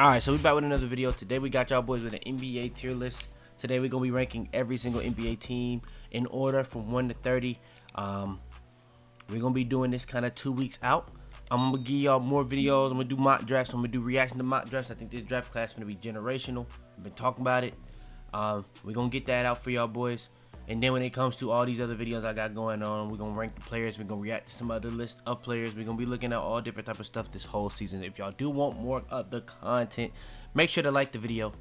Alright, so we back with another video. Today we got y'all boys with an NBA tier list. Today we're going to be ranking every single NBA team in order from 1 to 30. We're going to be doing this kind of 2 weeks out. I'm going to give y'all more videos. I'm going to do mock drafts. I'm going to do reaction to mock drafts. I think this draft class is going to be generational. I've been talking about it. We're going to get that out for y'all boys. And then when it comes to all these other videos I got going on, we're going to rank the players. We're going to react to some other list of players. We're going to be looking at all different type of stuff this whole season. If y'all do want more of the content, make sure to like the video.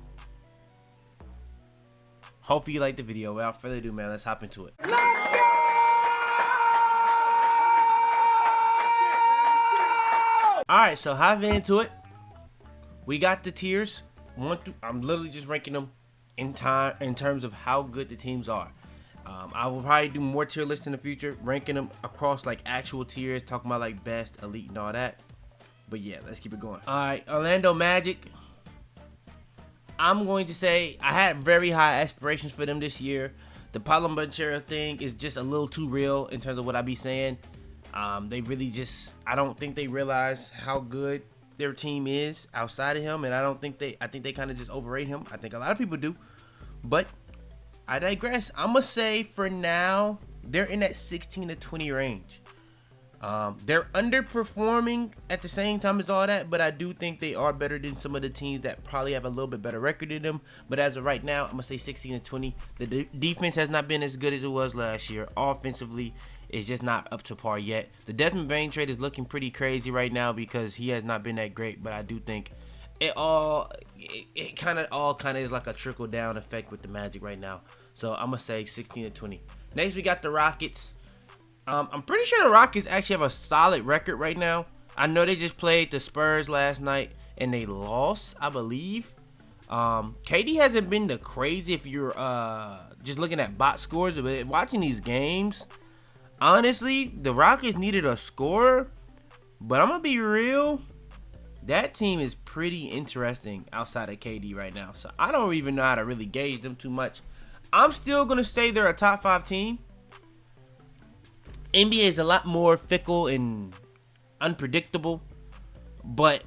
Hopefully you like the video. Without further ado, man, let's hop into it. Let's go! Alright, so hopping into it. We got the tiers. I'm literally just ranking them in terms of how good the teams are. I will probably do more tier lists in the future, ranking them across like actual tiers, talking about like best, elite, and all that. But yeah, let's keep it going. All right, Orlando Magic. I'm going to say I had very high aspirations for them this year. The Paolo Banchero thing is just a little too real in terms of what I be saying. They really just, I don't think they realize how good their team is outside of him, and I think they kind of just overrate him. I think a lot of people do, but I digress. I'm gonna say for now they're in that 16 to 20 range. They're underperforming at the same time as all that, but I do think they are better than some of the teams that probably have a little bit better record than them. But as of right now, I'm gonna say 16 to 20. The defense has not been as good as it was last year. Offensively, it's just not up to par yet. The Desmond Bane trade is looking pretty crazy right now because he has not been that great, but I do think it kind of is like a trickle down effect with the Magic right now. So I'm gonna say 16 to 20. Next we got the Rockets. I'm pretty sure the Rockets actually have a solid record right now. I know they just played the Spurs last night and they lost, I believe. KD hasn't been the crazy if you're just looking at box scores, but watching these games, honestly, the Rockets needed a scorer. But I'm gonna be real. That team is pretty interesting outside of KD right now. So I don't even know how to really gauge them too much. I'm still going to say they're a top 5 team. NBA is a lot more fickle and unpredictable. But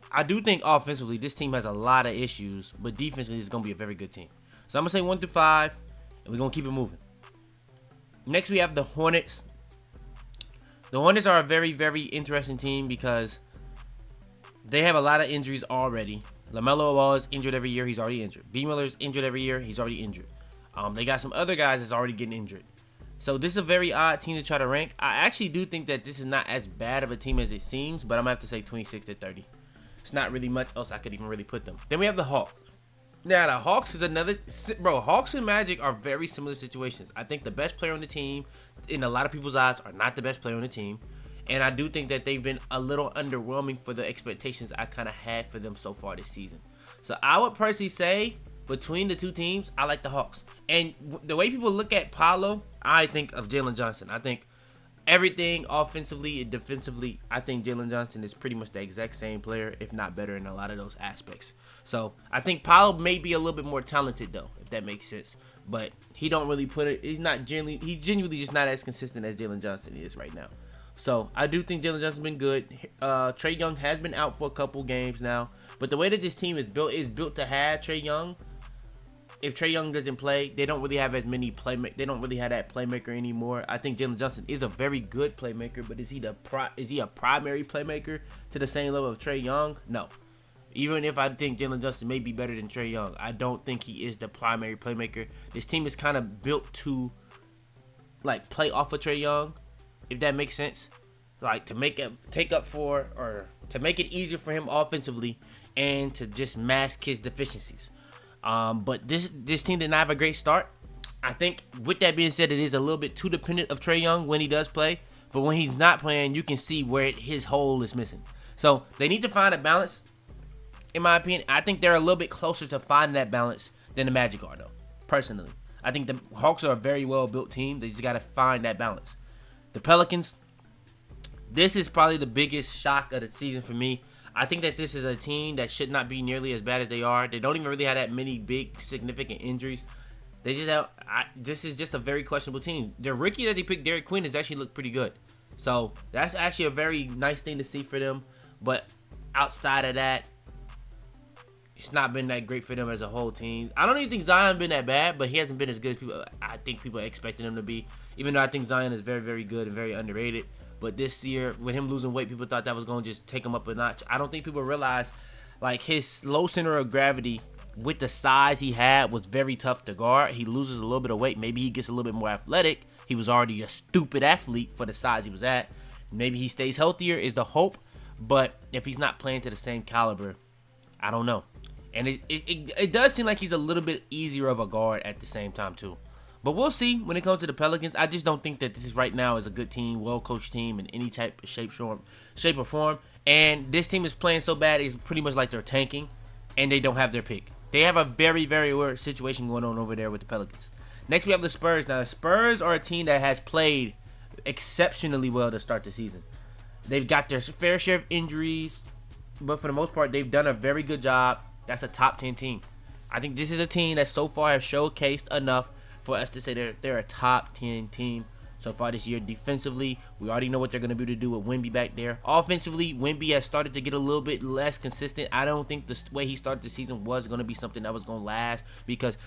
I do think offensively this team has a lot of issues. But defensively it's going to be a very good team. So I'm going to say 1 through 5. And we're going to keep it moving. Next we have the Hornets. The Hornets are a very, very interesting team because they have a lot of injuries already. LaMelo Ball is injured every year. He's already injured. B. Miller's injured every year. He's already injured. They got some other guys that's already getting injured. So this is a very odd team to try to rank. I actually do think that this is not as bad of a team as it seems, but I'm going to have to say 26 to 30. It's not really much else I could even really put them. Then we have the Hawks. Now, the Hawks is another... Bro, Hawks and Magic are very similar situations. I think the best player on the team, in a lot of people's eyes, are not the best player on the team. And I do think that they've been a little underwhelming for the expectations I kind of had for them so far this season. So I would personally say between the two teams, I like the Hawks. And the way people look at Paolo, I think of Jalen Johnson. I think everything offensively and defensively, I think Jalen Johnson is pretty much the exact same player, if not better in a lot of those aspects. So I think Paolo may be a little bit more talented though, if that makes sense. But he don't really put it, he's genuinely just not as consistent as Jalen Johnson is right now. So, I do think Jalen Johnson's been good. Trae Young has been out for a couple games now. But the way that this team is built to have Trae Young. If Trae Young doesn't play, they don't really have as many playmakers. They don't really have that playmaker anymore. I think Jalen Johnson is a very good playmaker, but is he a primary playmaker to the same level of Trae Young? No. Even if I think Jalen Johnson may be better than Trae Young, I don't think he is the primary playmaker. This team is kind of built to like play off of Trae Young. If that makes sense, like to make it to make it easier for him offensively and to just mask his deficiencies. But this team did not have a great start. I think with that being said, it is a little bit too dependent of Trae Young when he does play. But when he's not playing, you can see where his hole is missing. So they need to find a balance. In my opinion, I think they're a little bit closer to finding that balance than the Magic are, though. Personally, I think the Hawks are a very well built team. They just got to find that balance. The Pelicans, this is probably the biggest shock of the season for me. I think that this is a team that should not be nearly as bad as they are. They don't even really have that many big, significant injuries. They just have, this is just a very questionable team. The rookie that they picked, Derek Quinn, has actually looked pretty good. So that's actually a very nice thing to see for them. But outside of that, it's not been that great for them as a whole team. I don't even think Zion been that bad, but he hasn't been as good as I think people expected him to be. Even though I think Zion is very, very good and very underrated. But this year, with him losing weight, people thought that was going to just take him up a notch. I don't think people realize, like, his low center of gravity with the size he had was very tough to guard. He loses a little bit of weight. Maybe he gets a little bit more athletic. He was already a stupid athlete for the size he was at. Maybe he stays healthier is the hope. But if he's not playing to the same caliber, I don't know. And it does seem like he's a little bit easier of a guard at the same time, too. But we'll see when it comes to the Pelicans. I just don't think that this is right now is a good team, well-coached team in any type of shape or form. And this team is playing so bad, it's pretty much like they're tanking, and they don't have their pick. They have a very, very weird situation going on over there with the Pelicans. Next, we have the Spurs. Now, the Spurs are a team that has played exceptionally well to start the season. They've got their fair share of injuries, but for the most part, they've done a very good job. That's a top 10 team. I think this is a team that so far have showcased enough for us to say they're a top 10 team so far this year. Defensively, we already know what they're going to be able to do with Wemby back there. Offensively, Wemby has started to get a little bit less consistent. I don't think the way he started the season was going to be something that was going to last, because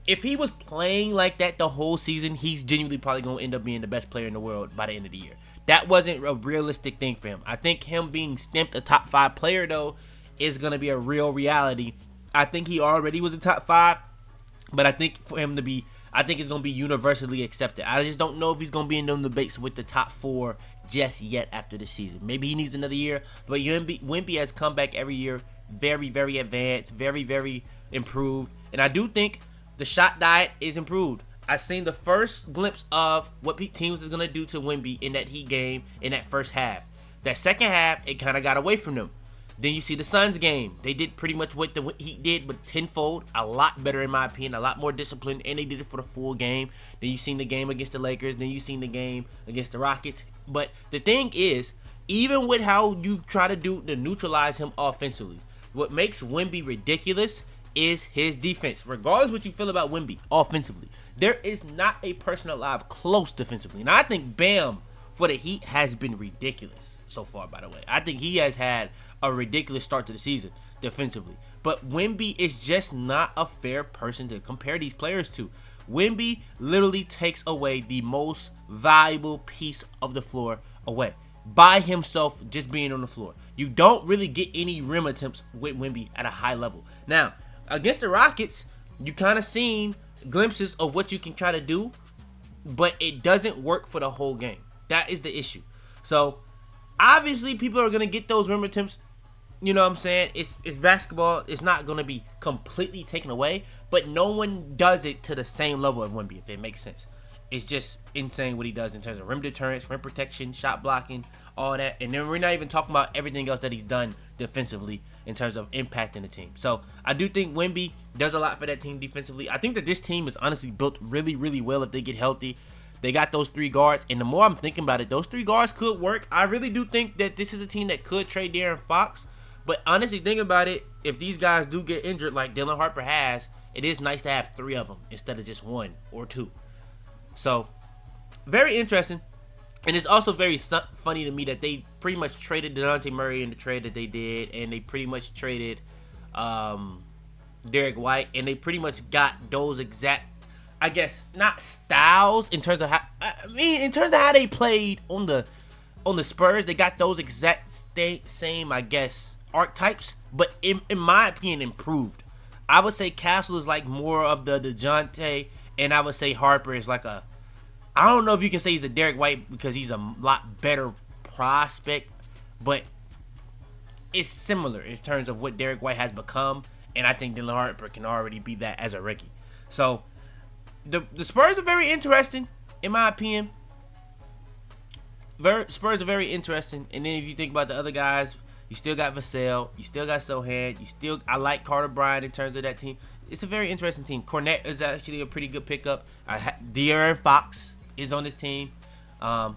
if he was playing like that the whole season, he's genuinely probably going to end up being the best player in the world by the end of the year. That wasn't a realistic thing for him. I think him being stamped a top 5 player, though, is going to be a real reality. I think he already was a top 5, but I think for him to be, I think it's going to be universally accepted. I just don't know if he's going to be in them debates with the top 4 just yet after the season. Maybe he needs another year, but Wemby has come back every year very, very advanced, very, very improved. And I do think the shot diet is improved. I've seen the first glimpse of what teams is going to do to Wemby in that Heat game in that first half. That second half, it kind of got away from them. Then you see the Suns game. They did pretty much what the Heat did, but tenfold. A lot better, in my opinion. A lot more disciplined, and they did it for the full game. Then you seen the game against the Lakers. Then you seen the game against the Rockets. But the thing is, even with how you try to do to neutralize him offensively, what makes Wemby ridiculous is his defense. Regardless what you feel about Wemby offensively, there is not a person alive close defensively. And I think Bam for the Heat has been ridiculous so far, by the way. I think he has had a ridiculous start to the season defensively. But Wemby is just not a fair person to compare these players to. Wemby literally takes away the most valuable piece of the floor away by himself, just being on the floor. You don't really get any rim attempts with Wemby at a high level. Now, against the Rockets, you kind of seen glimpses of what you can try to do, but it doesn't work for the whole game. That is the issue. So, obviously, people are going to get those rim attempts. You know what I'm saying? It's basketball. It's not going to be completely taken away, but no one does it to the same level of Wemby, if it makes sense. It's just insane what he does in terms of rim deterrence, rim protection, shot blocking, all that. And then we're not even talking about everything else that he's done defensively in terms of impacting the team. So I do think Wemby does a lot for that team defensively. I think that this team is honestly built really, really well if they get healthy. They got those 3 guards, and the more I'm thinking about it, those 3 guards could work. I really do think that this is a team that could trade De'Aaron Fox. But honestly, think about it. If these guys do get injured like Dylan Harper has, it is nice to have 3 of them instead of just 1 or 2. So, very interesting. And it's also very funny to me that they pretty much traded DeJounte Murray in the trade that they did. And they pretty much traded Derek White. And they pretty much got those exact, I guess, not styles in terms of how, in terms of how they played on the Spurs. They got those exact same, I guess, archetypes. But in my opinion, improved. I would say Castle is like more of the DeJounte. And I would say Harper is like a, I don't know if you can say he's a Derek White because he's a lot better prospect, but it's similar in terms of what Derek White has become, and I think Dylan Harper can already be that as a rookie. So the Spurs are very interesting, in my opinion. Spurs are very interesting, and then if you think about the other guys, you still got Vassell, you still got Sohan, I like Carter Bryant in terms of that team. It's a very interesting team. Cornette is actually a pretty good pickup. De'Aaron Fox is on this team.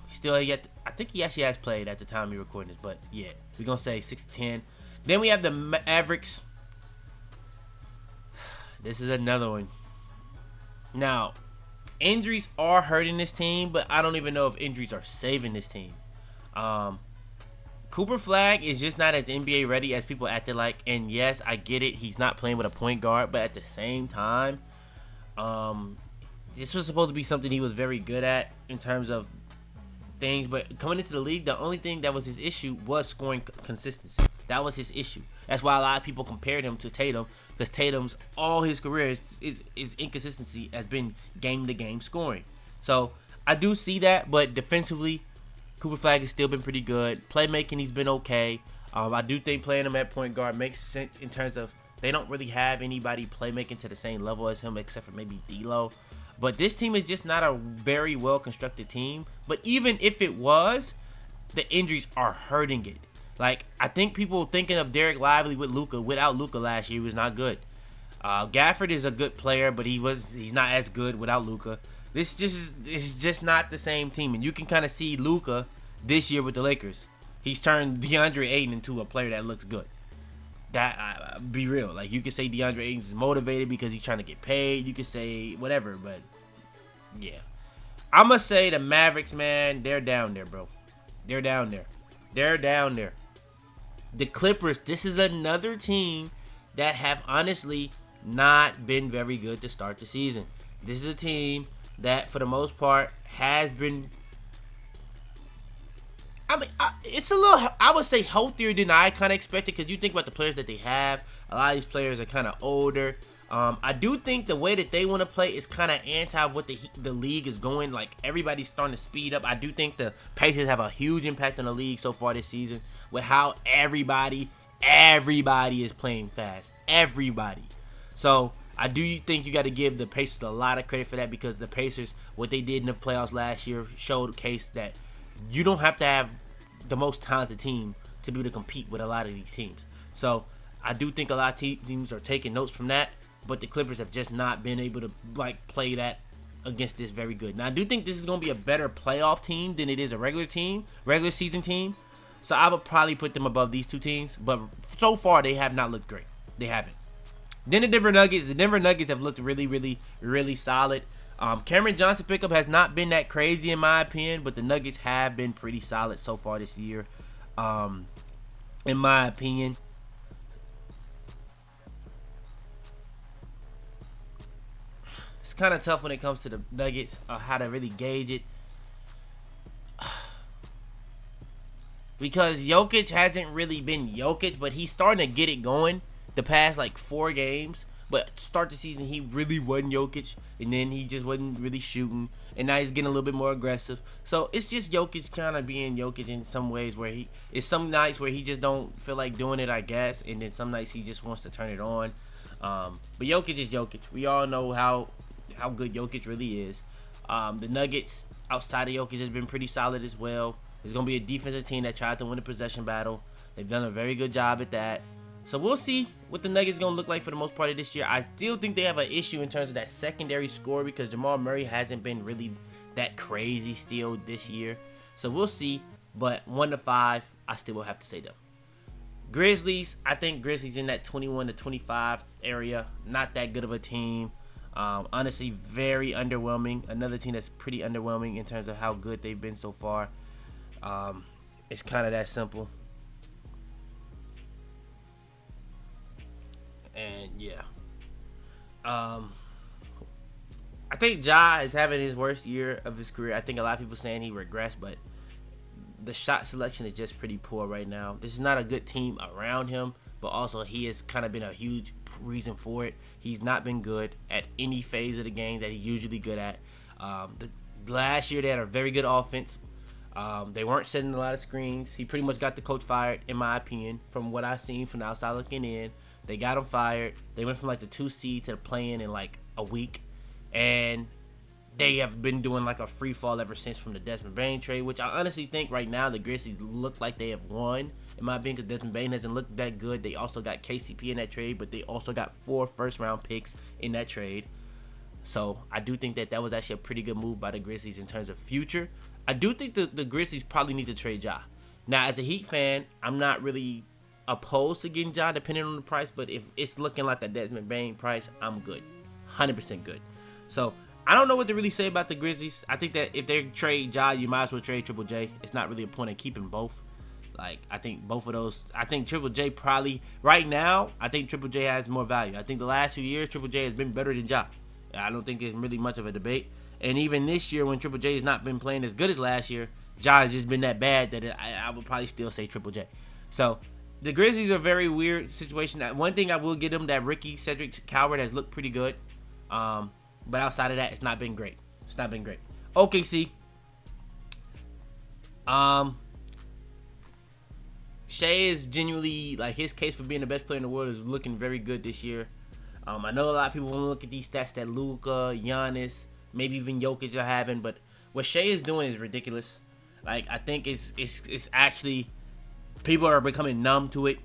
Still yet, I think he actually has played at the time we recording this, but yeah, we're gonna say 6-10. Then we have the Mavericks. This is another one. Now, injuries are hurting this team, but I don't even know if injuries are saving this team. Cooper Flagg is just not as NBA ready as people acted like. And yes, I get it. He's not playing with a point guard, but at the same time, this was supposed to be something he was very good at in terms of things. But coming into the league, the only thing that was his issue was scoring consistency. That was his issue. That's why a lot of people compared him to Tatum, because Tatum's all his career is inconsistency has been game-to-game scoring. So I do see that, but defensively, Cooper Flagg has still been pretty good. Playmaking, he's been okay. I do think playing him at point guard makes sense in terms of they don't really have anybody playmaking to the same level as him except for maybe D'Lo. But this team is just not a very well-constructed team. But even if it was, the injuries are hurting it. Like, I think people thinking of Derek Lively with Luka, without Luka last year, was not good. Gafford is a good player, but he's not as good without Luka. It's just not the same team, and you can kind of see Luka this year with the Lakers. He's turned DeAndre Ayton into a player that looks good. That be real, like you can say DeAndre Ayton is motivated because he's trying to get paid. You can say whatever, but yeah, I must say the Mavericks, man, they're down there, bro. They're down there. They're down there. The Clippers, this is another team that have honestly not been very good to start the season. This is a team that, for the most part, has been, I mean, it's a little, I would say, healthier than I kind of expected, because you think about the players that they have. A lot of these players are kind of older. I do think the way that they want to play is kind of anti what the league is going. Like, everybody's starting to speed up. I do think the Pacers have a huge impact on the league so far this season with how everybody is playing fast. Everybody. So I do think you got to give the Pacers a lot of credit for that, because the Pacers, what they did in the playoffs last year, showed a case that you don't have to have the most talented team to be able to compete with a lot of these teams. So I do think a lot of teams are taking notes from that, but the Clippers have just not been able to play that against this very good. Now I do think this is going to be a better playoff team than it is a regular season team. So I would probably put them above these two teams, but so far they have not looked great. They haven't. Then the Denver Nuggets have looked really, really, really solid. Cameron Johnson pickup has not been that crazy in my opinion, but the Nuggets have been pretty solid so far this year, in my opinion. It's kind of tough when it comes to the Nuggets, how to really gauge it. Because Jokic hasn't really been Jokic, but he's starting to get it going the past 4 games. But to start the season, he really wasn't Jokic, and then he just wasn't really shooting, and now he's getting a little bit more aggressive. So it's just Jokic kind of being Jokic in some ways, where it's some nights where he just don't feel like doing it, I guess, and then some nights he just wants to turn it on. But Jokic is Jokic. We all know how good Jokic really is. The Nuggets outside of Jokic has been pretty solid as well. It's going to be a defensive team that tried to win a possession battle. They've done a very good job at that. So we'll see what the Nuggets going to look like for the most part of this year. I still think they have an issue in terms of that secondary score, because Jamal Murray hasn't been really that crazy still this year. So we'll see. But 1 to 5, I still will have to say them. Grizzlies, I think Grizzlies in that 21 to 25 area. Not that good of a team. Honestly, very underwhelming. Another team that's pretty underwhelming in terms of how good they've been so far. It's kind of that simple. And yeah, I think Ja is having his worst year of his career. I think a lot of people saying he regressed, but the shot selection is just pretty poor right now. This is not a good team around him, but also he has kind of been a huge reason for it. He's not been good at any phase of the game that he's usually good at. Last year they had a very good offense. They weren't setting a lot of screens. He pretty much got the coach fired, in my opinion, from what I've seen from the outside looking in. They got him fired. They went from the 2 seed to the play-in a week, and they have been doing a free fall ever since from the Desmond Bane trade, which I honestly think right now the Grizzlies look like they have won, in my opinion, because Desmond Bane hasn't looked that good. They also got KCP in that trade, but they also got 4 first-round picks in that trade. So I do think that was actually a pretty good move by the Grizzlies in terms of future. I do think the Grizzlies probably need to trade Ja. Now, as a Heat fan, I'm not really opposed to getting Ja depending on the price, but if it's looking like a Desmond Bane price, I'm good. 100% good. So I don't know what to really say about the Grizzlies. I think that if they trade Ja, you might as well trade Triple J. It's not really a point in keeping both. Like, I think both of those. I think Triple J probably right now. I think Triple J has more value. I think the last few years Triple J has been better than Ja. I don't think it's really much of a debate. And even this year, when Triple J has not been playing as good as last year, Ja has just been that bad that I would probably still say Triple J. So the Grizzlies are a very weird situation. One thing I will give them, that Ricky Cedric Coward has looked pretty good. But outside of that, it's not been great. It's not been great. OKC. Shai is genuinely, like, his case for being the best player in the world is looking very good this year. I know a lot of people want to look at these stats that Luka, Giannis, maybe even Jokic are having, but what Shai is doing is ridiculous. Like, I think it's actually, people are becoming numb to it.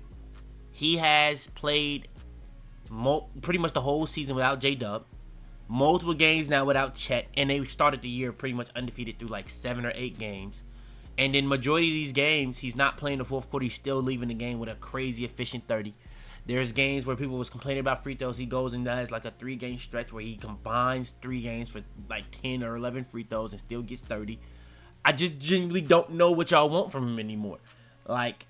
He has played pretty much the whole season without J-Dub. Multiple games now without Chet, and they started the year pretty much undefeated through like 7 or 8 games. And in majority of these games, he's not playing the fourth quarter. He's still leaving the game with a crazy efficient 30. There's games where people was complaining about free throws. He goes and does like a 3-game stretch where he combines 3 games for like 10 or 11 free throws and still gets 30. I just genuinely don't know what y'all want from him anymore. Like,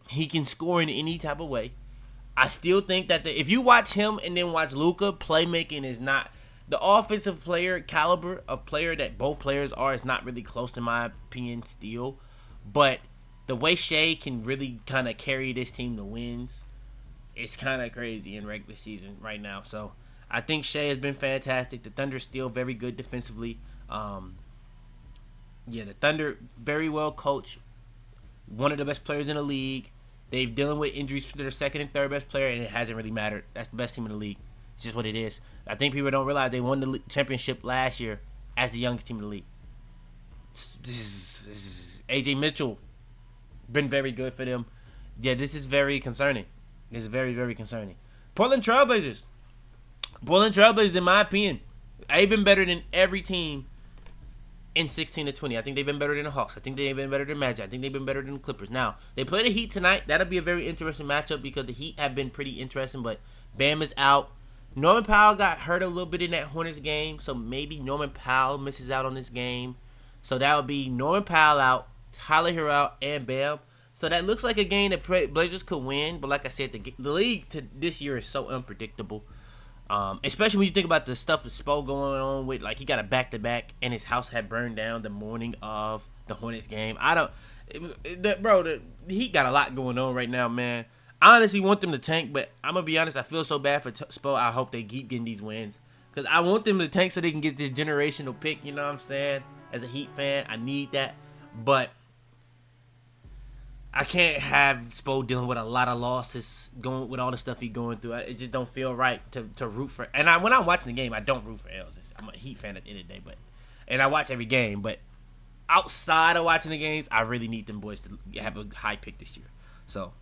he can score in any type of way. I still think that if you watch him and then watch Luka, playmaking is not... The offensive player caliber of player that both players are is not really close in my opinion still. But the way Shai can really kind of carry this team to wins, it's kind of crazy in regular season right now. So I think Shai has been fantastic. The Thunder still very good defensively. The Thunder very well coached. One of the best players in the league. They've dealing with injuries for their second and third best player, and it hasn't really mattered. That's the best team in the league. It's just what it is. I think people don't realize they won the championship last year as the youngest team in the league. This is AJ Mitchell. Been very good for them. Yeah, this is very concerning. This is very, very concerning. Portland Trailblazers. Portland Trailblazers, in my opinion, they've been better than every team in 16 to 20. I think they've been better than the Hawks. I think they've been better than Magic. I think they've been better than the Clippers. Now, they play the Heat tonight. That'll be a very interesting matchup because the Heat have been pretty interesting, but Bam is out. Norman Powell got hurt a little bit in that Hornets game, so maybe Norman Powell misses out on this game. So that would be Norman Powell out, Tyler Hero out, and Bam. So that looks like a game that Blazers could win, but like I said, the league this year is so unpredictable. Especially when you think about the stuff that Spo going on with, like, he got a back-to-back and his house had burned down the morning of the Hornets game. The Heat got a lot going on right now, man. I honestly want them to tank, but I'm going to be honest, I feel so bad for Spo. I hope they keep getting these wins. Because I want them to tank so they can get this generational pick, you know what I'm saying? As a Heat fan, I need that. But I can't have Spo dealing with a lot of losses, going with all the stuff he's going through. It just don't feel right to root for. And when I'm watching the game, I don't root for L's. I'm a Heat fan at the end of the day, and I watch every game. But outside of watching the games, I really need them boys to have a high pick this year. So,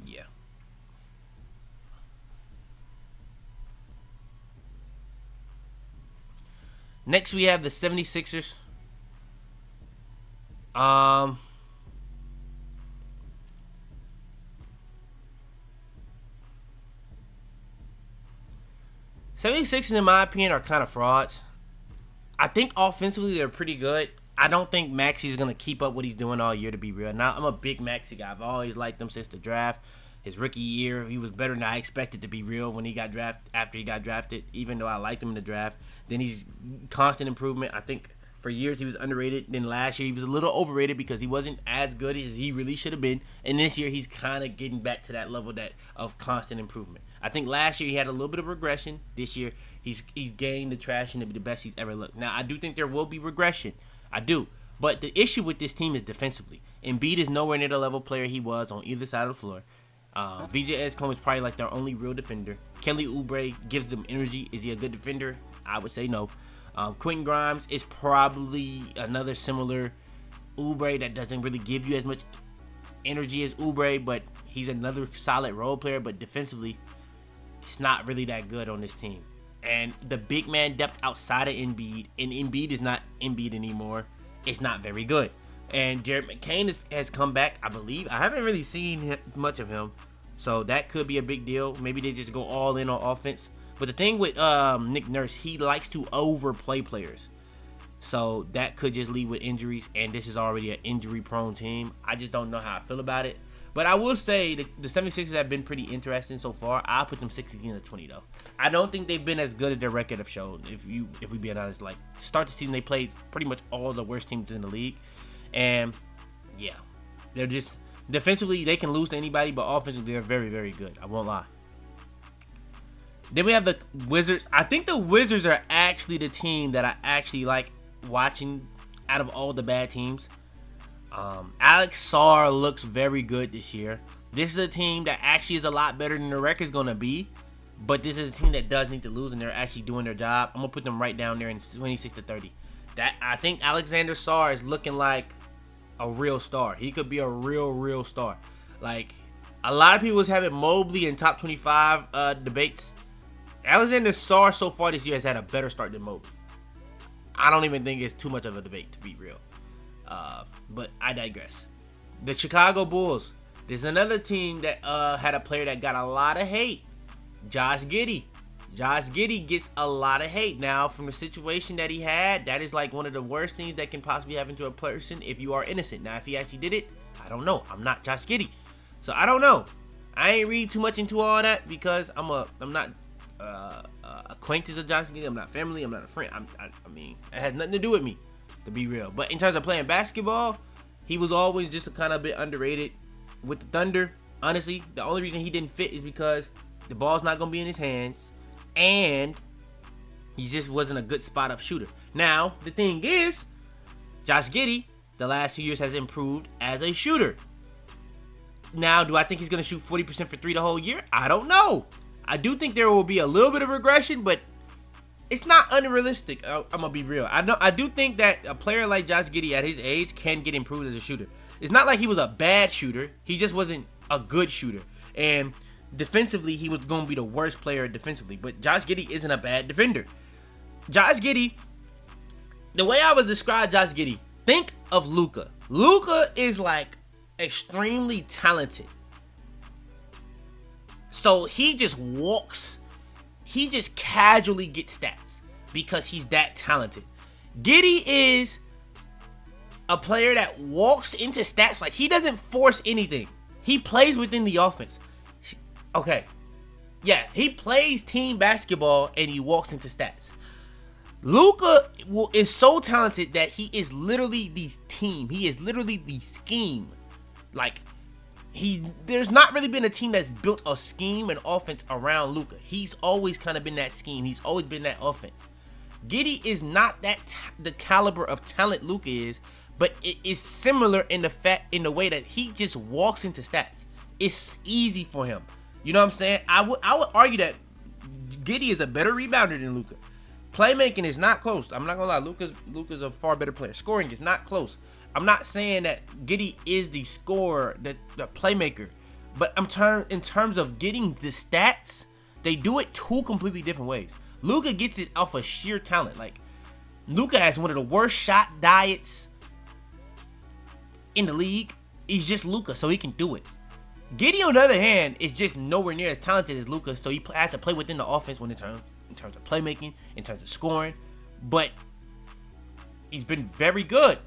yeah. Next, we have the 76ers. 76ers, in my opinion, are kind of frauds. I think offensively they're pretty good. I don't think Maxi's going to keep up what he's doing all year, to be real. Now, I'm a big Maxi guy. I've always liked him since the draft. His rookie year, he was better than I expected, to be real, when he got drafted. After he got drafted, even though I liked him in the draft. Then he's constant improvement. I think for years he was underrated. Then last year he was a little overrated because he wasn't as good as he really should have been. And this year he's kind of getting back to that level of constant improvement. I think last year he had a little bit of regression. This year he's gained the traction to be the best he's ever looked. Now, I do think there will be regression. I do. But the issue with this team is defensively. Embiid is nowhere near the level player he was on either side of the floor. VJ Edgecombe is probably like their only real defender. Kelly Oubre gives them energy. Is he a good defender? I would say no. Quentin Grimes is probably another similar Oubre that doesn't really give you as much energy as Oubre, but he's another solid role player. But defensively, it's not really that good on this team. And the big man depth outside of Embiid, and Embiid is not Embiid anymore, it's not very good. And Jared McCain has come back, I believe. I haven't really seen much of him, so that could be a big deal. Maybe they just go all in on offense. But the thing with Nick Nurse, he likes to overplay players. So that could just lead with injuries, and this is already an injury-prone team. I just don't know how I feel about it. But I will say the 76ers have been pretty interesting so far. I'll put them 16-20 though. I don't think they've been as good as their record have shown. If we being honest, like to start the season, they played pretty much all the worst teams in the league, and yeah, they're just defensively they can lose to anybody, but offensively they're very, very good. I won't lie. Then we have the Wizards. I think the Wizards are actually the team that I actually like watching out of all the bad teams. Alex Sarr looks very good this year. This is a team that actually is a lot better than the record's going to be. But this is a team that does need to lose, and they're actually doing their job. I'm going to put them right down there in 26-30. I think Alexander Sarr is looking like a real star. He could be a real star. Like, a lot of people was having Mobley in top 25 debates. Alexander Sarr so far this year has had a better start than Mobley. I don't even think it's too much of a debate, to be real. But I digress. The Chicago Bulls. There's another team that had a player that got a lot of hate. Josh Giddey. Josh Giddey gets a lot of hate. Now, from the situation that he had, that is like one of the worst things that can possibly happen to a person if you are innocent. Now, if he actually did it, I don't know. I'm not Josh Giddey. So, I don't know. I ain't read too much into all that because I'm not acquaintance of Josh Giddey. I'm not family. I'm not a friend. I mean, it has nothing to do with me, to be real. But in terms of playing basketball, he was always just a kind of bit underrated with the Thunder. Honestly, the only reason he didn't fit is because the ball's not going to be in his hands, and he just wasn't a good spot-up shooter. Now, the thing is, Josh Giddey, the last 2 years, has improved as a shooter. Now, do I think he's going to shoot 40% for 3 the whole year? I don't know. I do think there will be a little bit of regression, but it's not unrealistic. I'm going to be real. I do think that a player like Josh Giddey at his age can get improved as a shooter. It's not like he was a bad shooter. He just wasn't a good shooter. And defensively, he was going to be the worst player defensively. But Josh Giddey isn't a bad defender. Josh Giddey, the way I would describe Josh Giddey, think of Luka. Luka is like extremely talented. So he just walks. He just casually gets stats because he's that talented. Giddey is a player that walks into stats like he doesn't force anything. He plays within the offense. Okay. Yeah, he plays team basketball and he walks into stats. Luka is so talented that he is literally the team. He is literally the scheme. Like, there's not really been a team that's built a scheme and offense around Luka. He's always kind of been that scheme. He's always been that offense. Giddey is not the caliber of talent Luka is, but it is similar in the way that he just walks into stats. It's easy for him. You know what I'm saying? I would argue that Giddey is a better rebounder than Luka. Playmaking is not close. I'm not gonna lie. Luka's a far better player. Scoring is not close. I'm not saying that Giddey is the scorer, the playmaker, but in terms of getting the stats, they do it two completely different ways. Luka gets it off of sheer talent. Like, Luka has one of the worst shot diets in the league. He's just Luka, so he can do it. Giddey, on the other hand, is just nowhere near as talented as Luka, so he has to play within the offense in terms of playmaking, in terms of scoring. But he's been very good.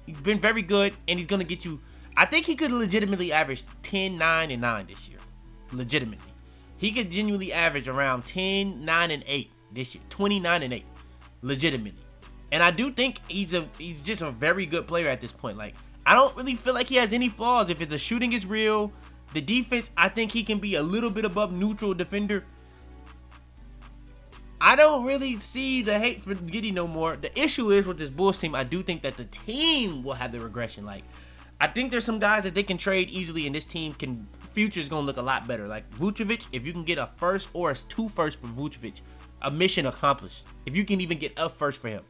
He's been very good, and he's going to get you... I think he could legitimately average 10, 9, and 9 this year. Legitimately. He could genuinely average around 10, 9, and 8 this year. 29 and 8. Legitimately. And I do think he's just a very good player at this point. Like, I don't really feel like he has any flaws. If the shooting is real, the defense, I think he can be a little bit above neutral defender. I don't really see the hate for Giddey no more. The issue is with this Bulls team, I do think that the team will have the regression. Like, I think there's some guys that they can trade easily, and this team future is going to look a lot better. Like Vucevic, if you can get a first or 2 firsts for Vucevic, a mission accomplished. If you can even get a first for him.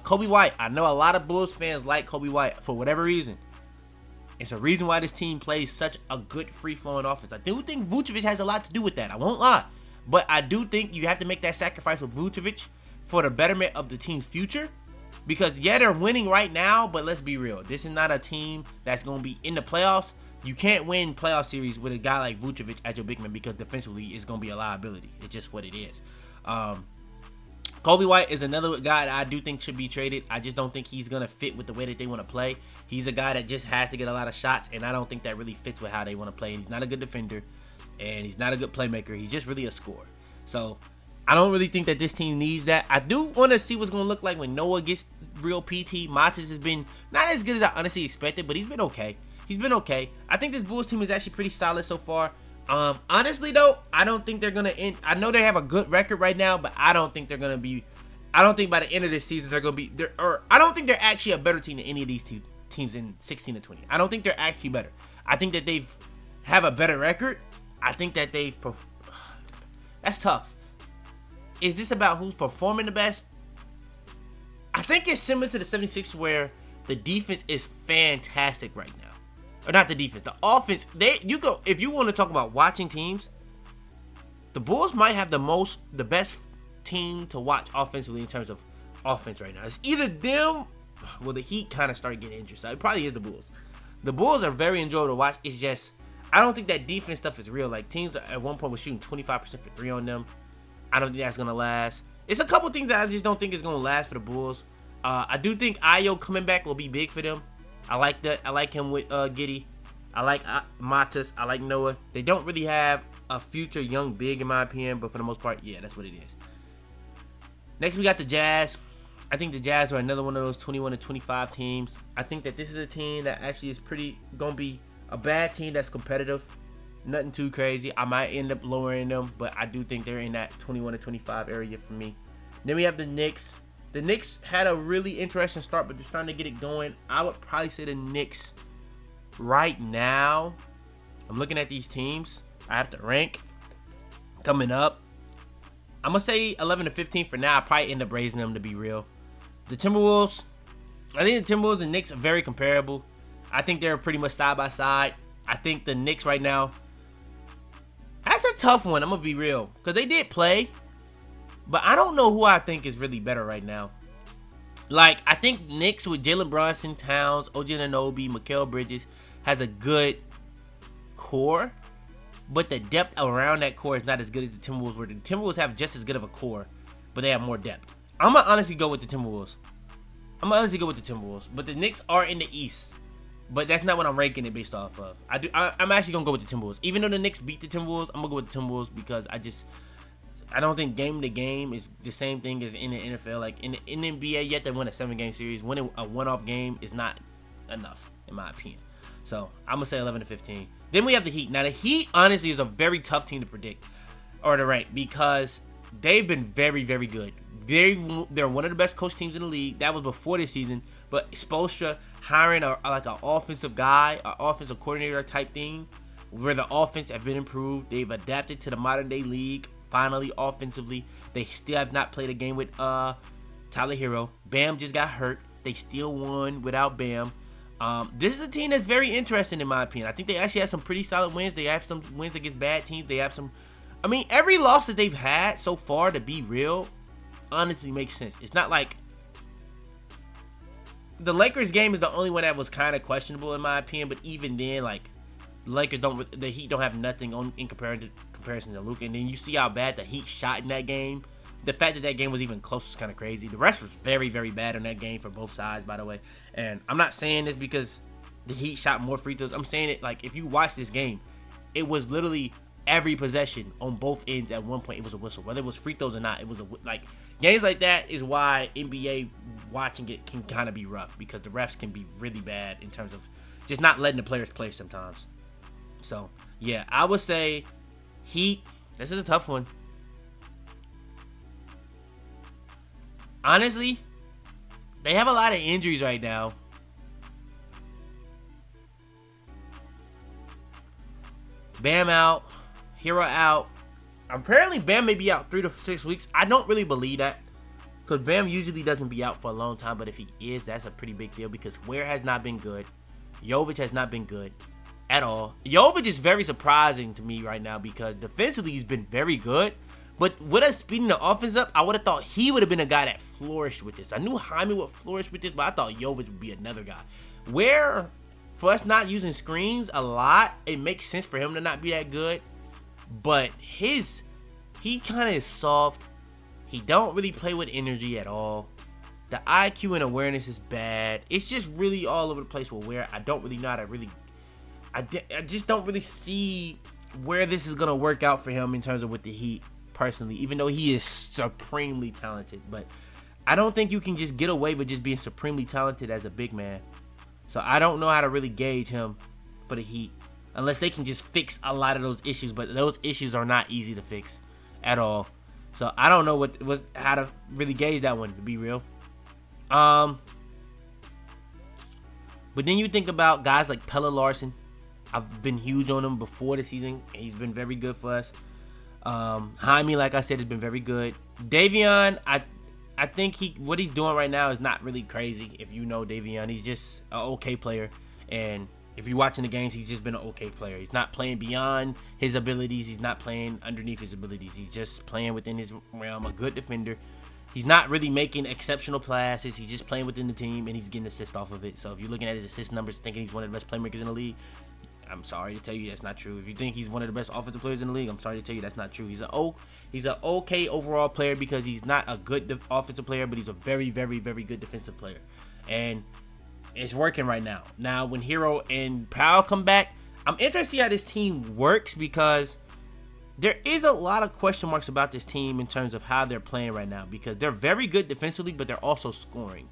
Kobe White, I know a lot of Bulls fans like Kobe White for whatever reason. It's a reason why this team plays such a good free-flowing offense. I do think Vucevic has a lot to do with that. I won't lie. But I do think you have to make that sacrifice with Vucevic for the betterment of the team's future. Because, yeah, they're winning right now, but let's be real. This is not a team that's going to be in the playoffs. You can't win playoff series with a guy like Vucevic as your big man because defensively it's going to be a liability. It's just what it is. Kobe White is another guy that I do think should be traded. I just don't think he's going to fit with the way that they want to play. He's a guy that just has to get a lot of shots, and I don't think that really fits with how they want to play. He's not a good defender, and he's not a good playmaker. He's just really a scorer. So I don't really think that this team needs that. I do want to see what's going to look like when Noah gets real PT. Matas has been not as good as I honestly expected, but he's been okay. He's been okay. I think this Bulls team is actually pretty solid so far. Honestly though, I don't think they're gonna end. I know they have a good record right now, but I don't think they're gonna be. I don't think by the end of this season they're gonna be. I don't think they're actually a better team than any of these two teams in 16 and 20. I don't think they're actually better. I think that they've have a better record. I think that they've. That's tough. Is this about who's performing the best? I think it's similar to the 76ers where the defense is fantastic right now. Or not the defense, the offense. If you want to talk about watching teams, the Bulls might have the best team to watch offensively in terms of offense right now. It's either them, well, the Heat kind of started getting injured, so it probably is the Bulls. The Bulls are very enjoyable to watch. It's just, I don't think that defense stuff is real. Like, teams at one point were shooting 25% for 3 on them. I don't think that's going to last. It's a couple things that I just don't think is going to last for the Bulls. I do think Ayo coming back will be big for them. I like that. I like him with Giddey. I like Matas. I like Noah. They don't really have a future young big in my opinion, but for the most part, yeah, that's what it is. Next, we got the Jazz. I think the Jazz are another one of those 21 to 25 teams. I think that this is a team that actually is going to be a bad team that's competitive. Nothing too crazy. I might end up lowering them, but I do think they're in that 21 to 25 area for me. Then we have the Knicks. The Knicks had a really interesting start, but they're starting to get it going. I would probably say the Knicks right now. I'm looking at these teams. I have to rank coming up. I'm going to say 11 to 15 for now. I'll probably end up raising them to be real. The Timberwolves. I think the Timberwolves and Knicks are very comparable. I think they're pretty much side by side. I think the Knicks right now. That's a tough one. I'm going to be real. Because they did play. But I don't know who I think is really better right now. Like, I think Knicks with Jalen Brunson, Towns, OG Anunoby, Mikal Bridges has a good core. But the depth around that core is not as good as the Timberwolves were. The Timberwolves have just as good of a core, but they have more depth. I'm going to honestly go with the Timberwolves. But the Knicks are in the East. But that's not what I'm ranking it based off of. I'm actually going to go with the Timberwolves. Even though the Knicks beat the Timberwolves, I'm going to go with the Timberwolves because I don't think game to game is the same thing as in the NFL. Like in the NBA, you have to win a 7-game series. Winning a one-off game is not enough, in my opinion. So I'm gonna say 11 to 15. Then we have the Heat. Now the Heat, honestly, is a very tough team to predict or to rank because they've been very, very good. They're one of the best coach teams in the league. That was before this season. But Spoelstra hiring like an offensive guy, an offensive coordinator type thing, where the offense have been improved. They've adapted to the modern day league. Finally, offensively, they still have not played a game with Tyler Hero. Bam just got hurt. They still won without Bam. This is a team that's very interesting in my opinion. I think they actually have some pretty solid wins. They have some wins against bad teams. They have some. I mean, every loss that they've had so far, to be real, honestly makes sense. It's not like the Lakers game is the only one that was kind of questionable in my opinion. But even then, like the Heat don't have nothing in comparison to Luka. And then you see how bad the Heat shot in that game. The fact that game was even close was kind of crazy. The rest was very, very bad in that game for both sides, by the way. And I'm not saying this because the Heat shot more free throws. I'm saying it like if you watch this game, it was literally every possession on both ends at one point. It was a whistle, whether it was free throws or not. It was like games like that is why NBA watching it can kind of be rough because the refs can be really bad in terms of just not letting the players play sometimes. So yeah, I would say Heat. This is a tough one. Honestly, they have a lot of injuries right now. Bam out. Hero out. Apparently, Bam may be out 3 to 6 weeks. I don't really believe that. Because Bam usually doesn't be out for a long time. But if he is, that's a pretty big deal. Because Ware has not been good. Jokic has not been good at all. Jokic is very surprising to me right now. Because defensively, he's been very good. But with us speeding the offense up, I would have thought he would have been a guy that flourished with this. I knew Jaime would flourish with this, but I thought Jovic would be another guy. Where, for us not using screens a lot, it makes sense for him to not be that good. But he kind of is soft. He don't really play with energy at all. The IQ and awareness is bad. It's just really all over the place with where I don't really know how to really... I just don't really see where this is going to work out for him in terms of with the Heat, personally, even though he is supremely talented. But I don't think you can just get away with just being supremely talented as a big man. So I don't know how to really gauge him for the Heat, unless they can just fix a lot of those issues. But those issues are not easy to fix at all. So I don't know how to really gauge that one, to be real. But then you think about guys like Pelle Larsson. I've been huge on him before the season. He's been very good for us. Jaime, like I said, has been very good. Davion, I think what he's doing right now is not really crazy. If you know Davion, he's just an okay player. And if you're watching the games, he's just been an okay player. He's not playing beyond his abilities. He's not playing underneath his abilities. He's just playing within his realm. A good defender. He's not really making exceptional passes. He's just playing within the team, and he's getting assists off of it. So if you're looking at his assist numbers thinking he's one of the best playmakers in the league, I'm sorry to tell you that's not true. If you think he's one of the best offensive players in the league, I'm sorry to tell you that's not true. He's an okay overall player because he's not a good offensive player, but he's a very, very, very good defensive player. And it's working right now. Now, when Hero and Powell come back, I'm interested to see how this team works because there is a lot of question marks about this team in terms of how they're playing right now because they're very good defensively, but they're also scoring.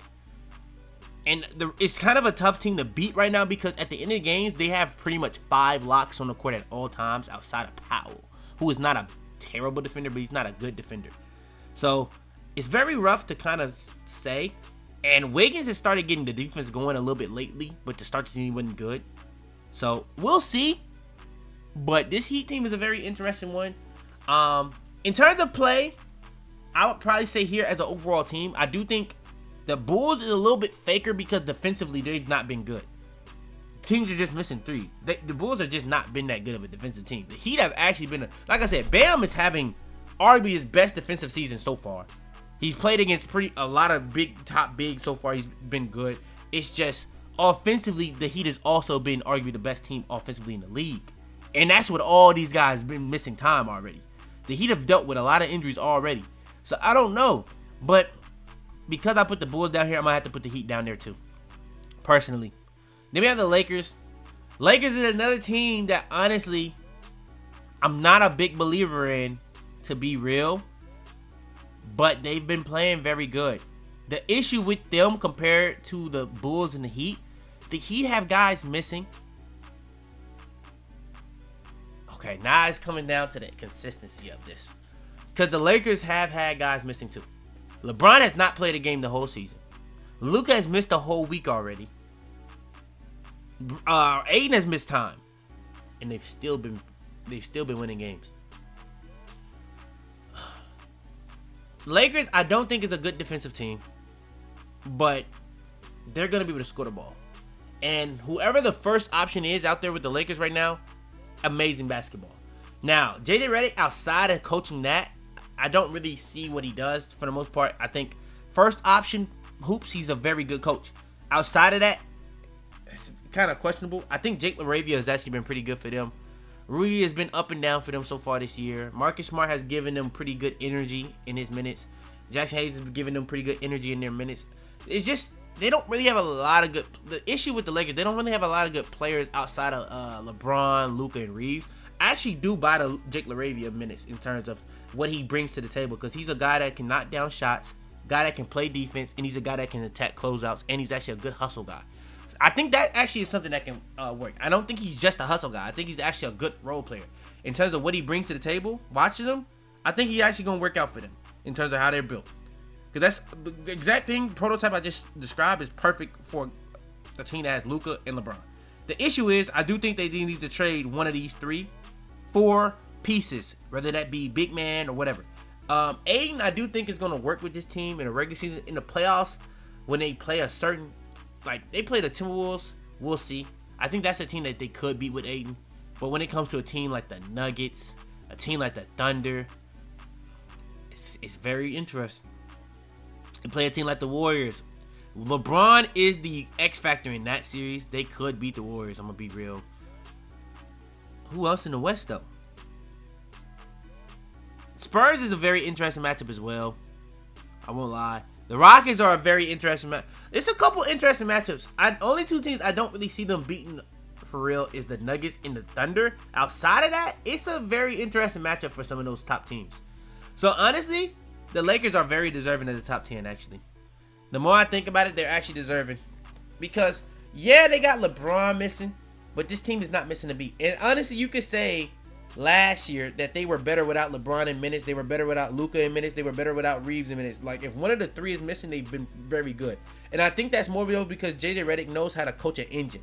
And it's kind of a tough team to beat right now because at the end of the games, they have pretty much 5 locks on the court at all times outside of Powell, who is not a terrible defender, but he's not a good defender. So it's very rough to kind of say. And Wiggins has started getting the defense going a little bit lately, but to start the season, he wasn't good. So we'll see. But this Heat team is a very interesting one. In terms of play, I would probably say here as an overall team, I do think the Bulls is a little bit faker because defensively they've not been good. Teams are just missing 3. The Bulls have just not been that good of a defensive team. The Heat have actually been, like I said, Bam is having arguably his best defensive season so far. He's played against a lot of top bigs so far. He's been good. It's just offensively, the Heat has also been arguably the best team offensively in the league. And that's what all these guys been missing time already. The Heat have dealt with a lot of injuries already. So I don't know. But because I put the Bulls down here, I'm going to have to put the Heat down there too. Personally. Then we have the Lakers. Lakers is another team that honestly, I'm not a big believer in, to be real. But they've been playing very good. The issue with them compared to the Bulls and the Heat have guys missing. Okay, now it's coming down to the consistency of this. Because the Lakers have had guys missing too. LeBron has not played a game the whole season. Luka has missed a whole week already. Aiden has missed time. And they've still been winning games. Lakers, I don't think is a good defensive team. But they're going to be able to score the ball. And whoever the first option is out there with the Lakers right now, amazing basketball. Now, JJ Redick, outside of coaching that, I don't really see what he does for the most part. I think first option hoops, he's a very good coach. Outside of that, it's kind of questionable. I think Jake LaRavia has actually been pretty good for them. Rui has been up and down for them so far this year. Marcus Smart has given them pretty good energy in his minutes. Jackson Hayes has given them pretty good energy in their minutes. It's just, they don't really have a lot of good... The issue with the Lakers, they don't really have a lot of good players outside of LeBron, Luka, and Reeves. I actually do buy the Jake LaRavia minutes in terms of what he brings to the table because he's a guy that can knock down shots, guy that can play defense, and he's a guy that can attack closeouts, and he's actually a good hustle guy. I think that actually is something that can work. I don't think he's just a hustle guy. I think he's actually a good role player. In terms of what he brings to the table, watching him, I think he's actually going to work out for them in terms of how they're built. Because that's the exact thing, prototype I just described is perfect for a team that has Luka and LeBron. The issue is, I do think they need to trade one of these 3 for pieces, whether that be big man or whatever. Aiden, I do think is going to work with this team in a regular season. In the playoffs, when they play a certain, like they play the Timberwolves, we'll see. I think that's a team that they could beat with Aiden. But when it comes to a team like the Nuggets, a team like the Thunder, it's very interesting. They play a team like the Warriors. LeBron is the X factor in that series. They could beat the Warriors. I'm going to be real. Who else in the West, though? Spurs is a very interesting matchup as well. I won't lie. The Rockets are a very interesting match. It's a couple interesting matchups. Only two teams I don't really see them beating for real is the Nuggets and the Thunder. Outside of that, it's a very interesting matchup for some of those top teams. So honestly, the Lakers are very deserving of the top 10 actually. The more I think about it, they're actually deserving. Because, yeah, they got LeBron missing, but this team is not missing a beat. And honestly, you could say last year that they were better without LeBron in minutes. They were better without Luka in minutes. They were better without Reeves in minutes. Like, if one of the three is missing, they've been very good. And I think that's more because JJ Redick knows how to coach an engine.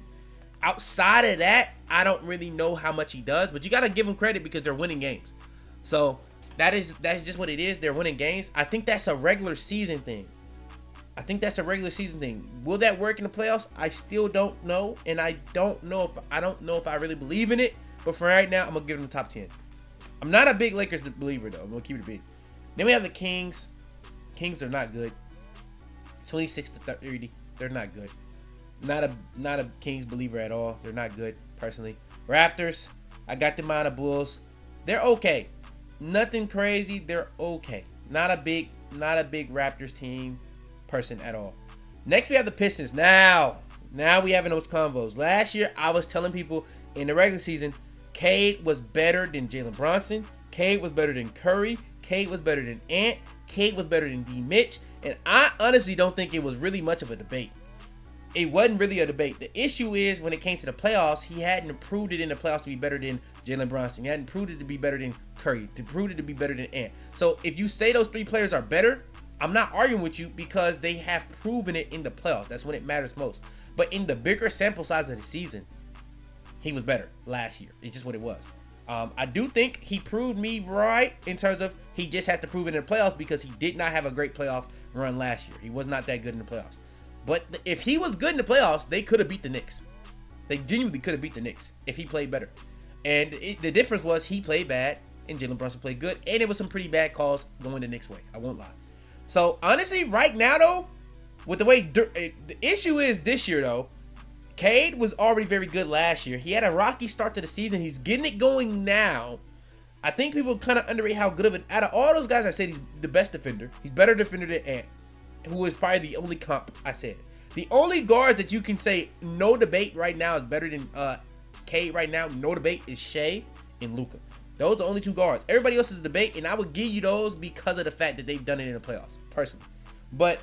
Outside of that, I don't really know how much he does, but you got to give him credit because they're winning games. So that's just what it is. They're winning games. I think that's a regular season thing. Will that work in the playoffs? I still don't know, and I don't know if I really believe in it. But for right now, I'm gonna give them the top 10. I'm not a big Lakers believer though. I'm gonna keep it big. Then we have the Kings. Kings are not good. 26 to 30. They're not good. Not a Kings believer at all. They're not good personally. Raptors. I got them out of Bulls. They're okay. Nothing crazy. They're okay. Not a big Raptors team person at all. Next we have the Pistons. Now we having those convos. Last year I was telling people in the regular season, Cade was better than Jalen Brunson. Cade was better than Curry. Cade was better than Ant. Cade was better than D. Mitch. And I honestly don't think it was really much of a debate. It wasn't really a debate. The issue is when it came to the playoffs, he hadn't proved it in the playoffs to be better than Jalen Brunson. He hadn't proved it to be better than Curry. To prove it to be better than Ant. So if you say those three players are better, I'm not arguing with you because they have proven it in the playoffs. That's when it matters most. But in the bigger sample size of the season, he was better last year. It's just what it was. I do think he proved me right in terms of he just has to prove it in the playoffs because he did not have a great playoff run last year. He was not that good in the playoffs. But if he was good in the playoffs, they could have beat the Knicks. They genuinely could have beat the Knicks if he played better. And the difference was he played bad and Jalen Brunson played good. And it was some pretty bad calls going the Knicks' way. I won't lie. So, honestly, right now, though, with the way the issue is this year, though, Cade was already very good last year. He had a rocky start to the season. He's getting it going now. I think people kind of underrate how good of out of all those guys, I said he's the best defender. He's better defender than Ant, who is probably the only comp I said. The only guard that you can say no debate right now is better than Cade right now, no debate, is Shai and Luka. Those are the only two guards. Everybody else is a debate, and I would give you those because of the fact that they've done it in the playoffs, personally. But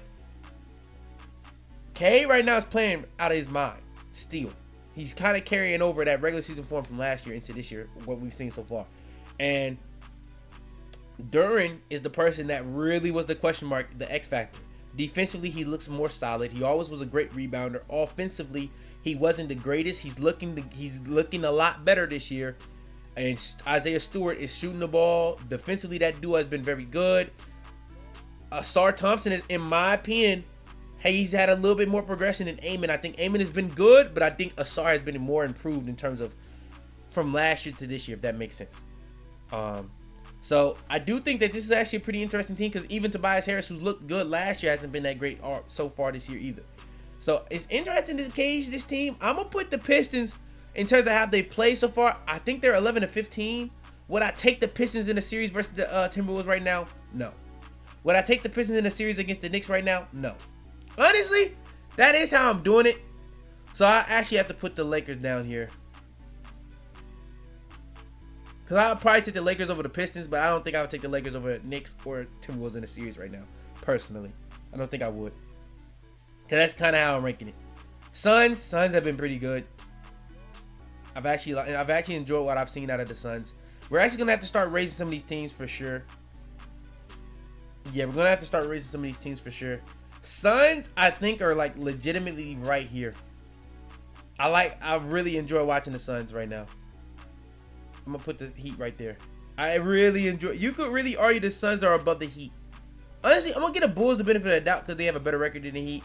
Cade right now is playing out of his mind, still. He's kind of carrying over that regular season form from last year into this year, what we've seen so far. And Duran is the person that really was the question mark, the X factor. Defensively, he looks more solid. He always was a great rebounder. Offensively, he wasn't the greatest. He's looking a lot better this year. And Isaiah Stewart is shooting the ball. Defensively, that duo has been very good. Star Thompson is, in my opinion, he's had a little bit more progression than Amon. I think Amon has been good, but I think Asar has been more improved in terms of from last year to this year, if that makes sense. So I do think that this is actually a pretty interesting team because even Tobias Harris, who's looked good last year, hasn't been that great so far this year either. So it's interesting to gauge this team. I'm going to put the Pistons in terms of how they've played so far. I think they're 11-15. Would I take the Pistons in a series versus the Timberwolves right now? No. Would I take the Pistons in a series against the Knicks right now? No. Honestly, that is how I'm doing it. So I actually have to put the Lakers down here. Because I'll probably take the Lakers over the Pistons, but I don't think I would take the Lakers over Knicks or Timberwolves in a series right now, personally. I don't think I would. Because that's kind of how I'm ranking it. Suns have been pretty good. I've actually enjoyed what I've seen out of the Suns. We're actually going to have to start raising some of these teams for sure. Yeah, we're going to have to start raising some of these teams for sure. Suns, I think, are like legitimately right here. I really enjoy watching the Suns right now. I'm going to put the Heat right there. I really enjoy. You could really argue the Suns are above the Heat. Honestly, I'm going to get the Bulls the benefit of the doubt because they have a better record than the Heat.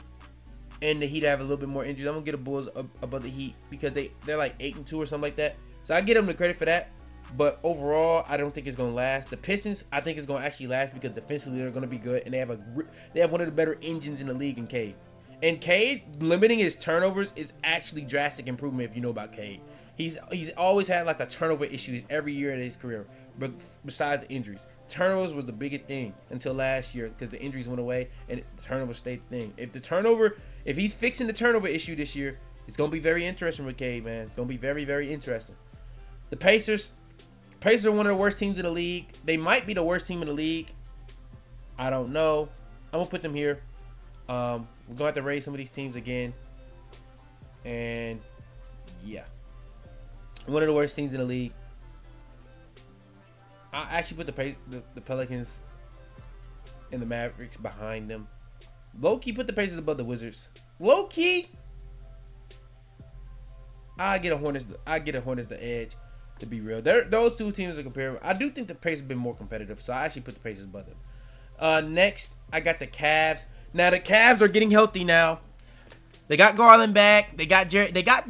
And the Heat have a little bit more injuries. I'm going to get the Bulls above the Heat because they're like 8-2 or something like that. So I give them the credit for that. But overall, I don't think it's going to last. The Pistons, I think it's going to actually last because defensively they're going to be good. And they have one of the better engines in the league in Cade. And Cade, limiting his turnovers is actually drastic improvement if you know about Cade. He's always had like a turnover issue every year in his career, but besides the injuries. turnovers was the biggest thing until last year because the injuries went away and the turnover stayed the thing. If he's fixing the turnover issue this year, it's gonna be very interesting with Cade, man. It's gonna be very, very interesting. The Pacers are one of the worst teams in the league. They might be the worst team in the league. I don't know. I'm gonna put them here. We're gonna have to raise some of these teams again. And yeah, one of the worst teams in the league. I actually put the Pelicans and the Mavericks behind them. Low-key put the Pacers above the Wizards. Low-key, I get a Hornets the edge, to be real. Those two teams are comparable. I do think the Pacers have been more competitive, so I actually put the Pacers above them. Next, I got the Cavs. Now, the Cavs are getting healthy now. They got Garland back. They got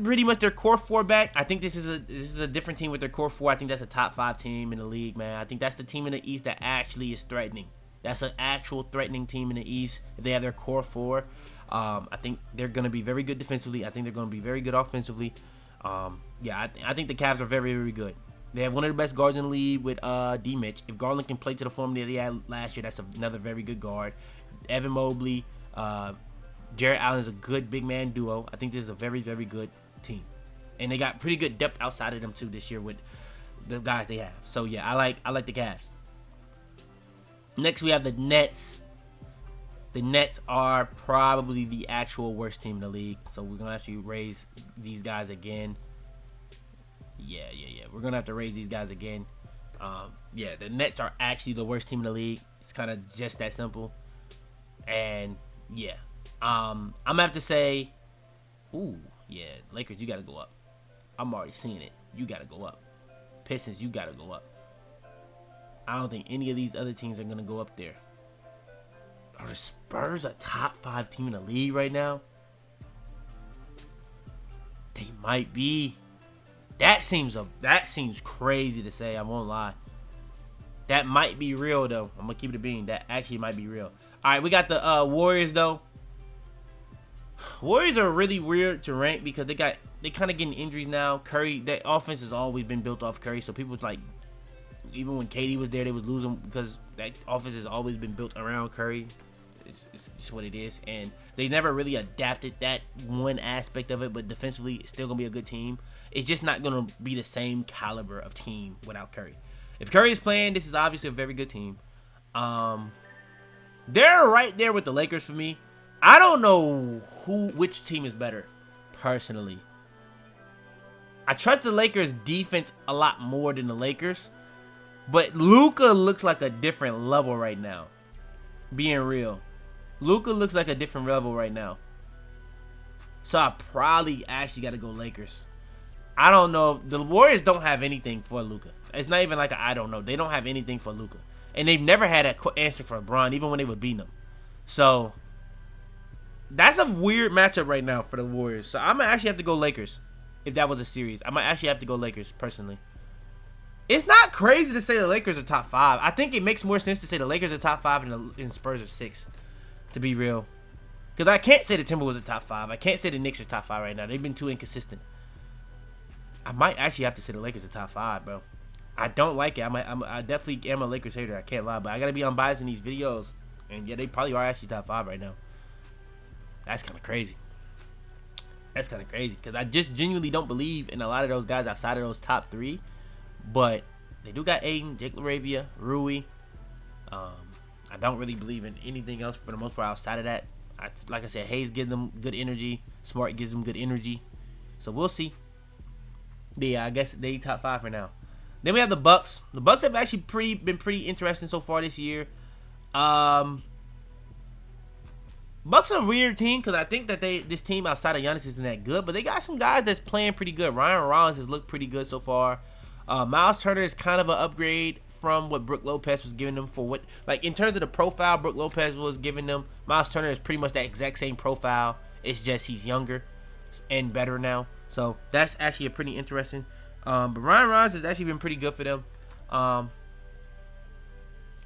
pretty much their core four back. I think this is a different team with their core four. I think that's a top 5 team in the league, man. I think that's the team in the East that actually is threatening. That's an actual threatening team in the East if they have their core four. I think they're going to be very good defensively. I think they're going to be very good offensively. Yeah, I think the Cavs are very, very good. They have one of the best guards in the league with D. Mitch. If Garland can play to the form that he had last year, that's another very good guard. Evan Mobley, Jarrett Allen is a good big man duo. I think this is a very, very good team. And they got pretty good depth outside of them too this year with the guys they have. So yeah, I like the Cavs. Next we have the Nets. The Nets are probably the actual worst team in the league. So we're gonna have to raise these guys again. Yeah. We're gonna have to raise these guys again. Yeah, the Nets are actually the worst team in the league. It's kind of just that simple. And yeah. I'm gonna have to say, ooh, yeah, Lakers, you gotta go up. I'm already seeing it. You gotta go up. Pistons, you gotta go up. I don't think any of these other teams are gonna go up there. Are the Spurs a top 5 team in the league right now? They might be. That seems crazy to say. I won't lie. That might be real though. I'm gonna keep it a bean. That actually might be real. All right, we got the Warriors though. Warriors are really weird to rank because they kind of getting injuries now. Curry, their offense has always been built off Curry, so people was like, even when KD was there, they was losing because that offense has always been built around Curry. It's just what it is, and they never really adapted that one aspect of it. But defensively, it's still gonna be a good team. It's just not gonna be the same caliber of team without Curry. If Curry is playing, this is obviously a very good team. They're right there with the Lakers for me. I don't know which team is better, personally. I trust the Lakers' defense a lot more than the Lakers, but Luka looks like a different level right now. Being real, Luka looks like a different level right now. So I probably actually got to go Lakers. I don't know. The Warriors don't have anything for Luka. It's not even like I don't know. They don't have anything for Luka, and they've never had an answer for LeBron, even when they were beating them. So that's a weird matchup right now for the Warriors. So I'm going to actually have to go Lakers. If that was a series, I might actually have to go Lakers, personally. It's not crazy to say the Lakers are top 5. I think it makes more sense to say the Lakers are top 5 and Spurs are 6, to be real. Because I can't say the Timberwolves are top 5. I can't say the Knicks are top 5 right now. They've been too inconsistent. I might actually have to say the Lakers are top 5, bro. I don't like it. I definitely am a Lakers hater. I can't lie. But I got to be unbiased in these videos. And yeah, they probably are actually top 5 right now. That's kind of crazy. That's kind of crazy because I just genuinely don't believe in a lot of those guys outside of those top 3. But they do got Aiden, Jake LaRavia, Rui. I don't really believe in anything else for the most part outside of that. Like I said, Hayes gives them good energy. Smart gives them good energy. So we'll see. Yeah, I guess they top 5 for now. Then we have the Bucks. The Bucks have actually been pretty interesting so far this year. Bucks are a weird team because I think that this team outside of Giannis isn't that good, but they got some guys that's playing pretty good. Ryan Rollins has looked pretty good so far. Miles Turner is kind of an upgrade from what Brook Lopez was giving them for what, like in terms of the profile Brook Lopez was giving them. Miles Turner is pretty much that exact same profile. It's just he's younger and better now. So that's actually a pretty interesting. But Ryan Rollins has actually been pretty good for them.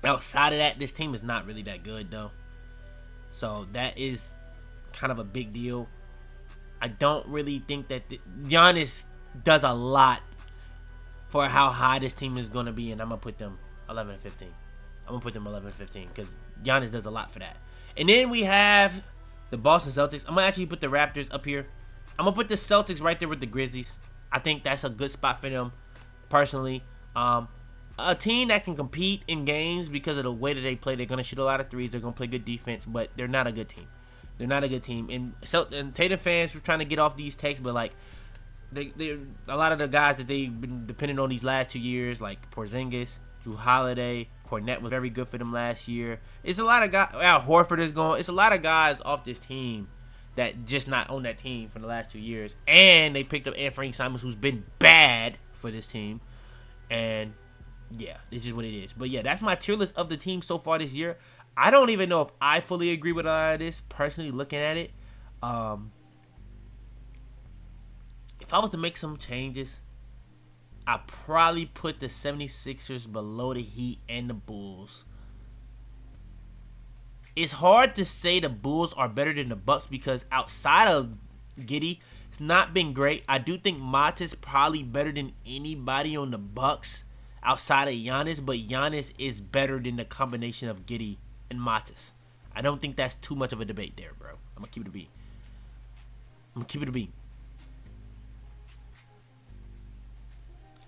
Outside of that, this team is not really that good though. So that is kind of a big deal. I don't really think that Giannis does a lot for how high this team is going to be, and I'm going to put them 11 and 15. I'm gonna put them 11-15 because Giannis does a lot for that. And then we have the Boston Celtics. I'm gonna actually put the Raptors up here. I'm gonna put the Celtics right there with the Grizzlies. I think that's a good spot for them, personally. A team that can compete in games because of the way that they play. They're gonna shoot a lot of threes. They're gonna play good defense, but they're not a good team. They're not a good team. And Tatum fans were trying to get off these takes, but like they a lot of the guys that they've been depending on these last 2 years, like Porzingis, Drew Holiday, Cornette was very good for them last year. It's a lot of guys. Al Horford is going. It's a lot of guys off this team that just not on that team for the last 2 years. And they picked up Anthony Simons, who's been bad for this team. And yeah, it's just what it is. But yeah, that's my tier list of the team so far this year. I don't even know if I fully agree with a lot of this, personally looking at it. If I was to make some changes, I'd probably put the 76ers below the Heat and the Bulls. It's hard to say the Bulls are better than the Bucks because outside of Giddey, it's not been great. I do think Mata's probably better than anybody on the Bucks outside of Giannis, but Giannis is better than the combination of Giddey and Matas. I don't think that's too much of a debate there, bro. I'm gonna keep it a beat.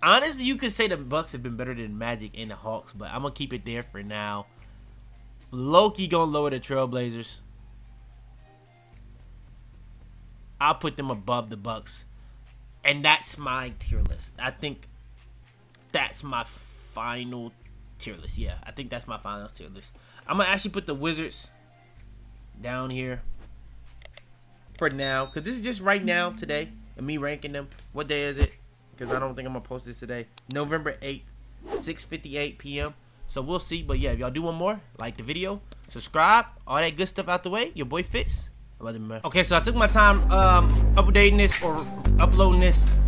Honestly, you could say the Bucks have been better than Magic and the Hawks, but I'm gonna keep it there for now. Loki gonna lower the Trailblazers. I'll put them above the Bucks, and that's my tier list. I think that's my final tier list. Yeah, I think that's my final tier list. I'm gonna actually put the Wizards down here for now, because this is just right now, today, and me ranking them. What day is it? Because I don't think I'm gonna post this today. November 8th, 6:58 p.m. So we'll see. But yeah, if y'all do want more, like the video, subscribe, all that good stuff out the way. Your boy Fitz. Okay, so I took my time updating this or uploading this.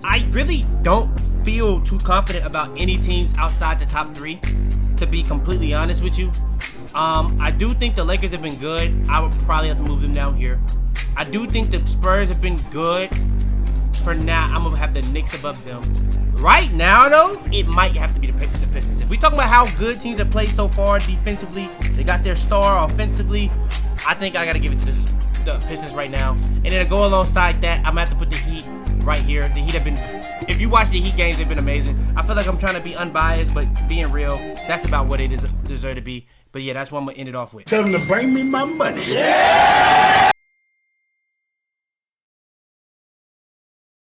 I really don't feel too confident about any teams outside the top 3, to be completely honest with you. I do think the Lakers have been good. I would probably have to move them down here. I do think the Spurs have been good. For now, I'm gonna have the Knicks above them. Right now, though, it might have to be the Pistons. If we talk about how good teams have played so far defensively, they got their star offensively. I think I gotta give it to the Pistons right now. And then to go alongside that, I'm gonna have to put the Heat right here. The Heat have been, if you watch the Heat games, they've been amazing. I feel like I'm trying to be unbiased, but being real, that's about what they deserve to be. But yeah, that's what I'm gonna end it off with. Tell them to bring me my money. Yeah!